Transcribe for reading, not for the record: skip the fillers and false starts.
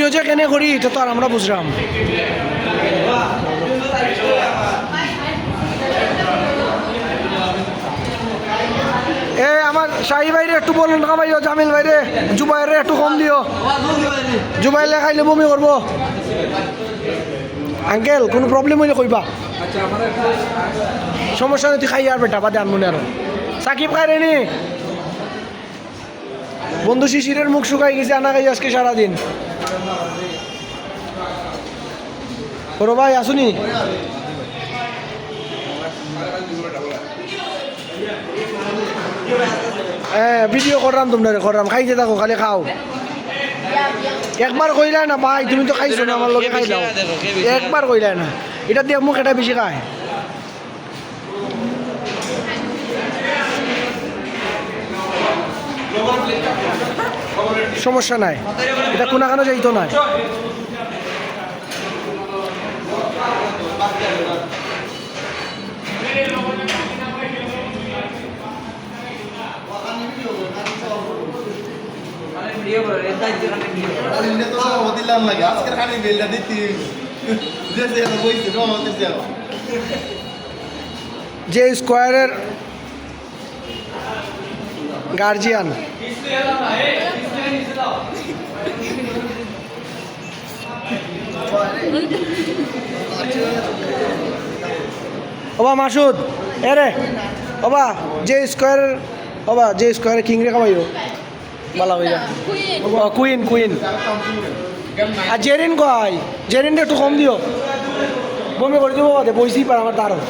Video যে কেনে করি এটা তো আর আমরা বুঝলাম। এ আমার শাহি ভাইরে একটু বলুন কামাইও, জামিল ভাইরে জুবাইরে একটু কম দিও, জুবাইলে খাইলে বমি করবো। আঙ্কেল কোনো প্রবলেম হইলে কইবা, সমস্যা নেই, তুই খাই আর বেটা বাদে আনমনে আরো। সাকিব খাই রেনি বন্ধু শিশিরের মুখ শুকাই গেছে, আনা খাই আজকে সারাদিন। বড় ভাই আসুনি, হ্যাঁ ভিডিও করলাম, তোমরা করলাম, খাইতে থাকো খালি খাও। একবার কইলা না ভাই, তুমি তো খাইছো না আমার লোকে খাইলাও, একবার কইলা না, এটা দিয়ে মুখ এটা বেশি খায়। সমস্যা নাই, এটা কোনাখানো যাইতো না। যে স্কোয়ারের গার্জিয়ান ওবা মাসুদ এরে ওবা যে স্কোয়ারের, ওবা যে স্কোয়ারের কিং রে খাবাইও বালা হইয়া। কুইন কুইন আর জেরিন কয়, জেরিনটা একটু কম দিও, বমি করে দিব বাদে বইসি পার আমার তারও।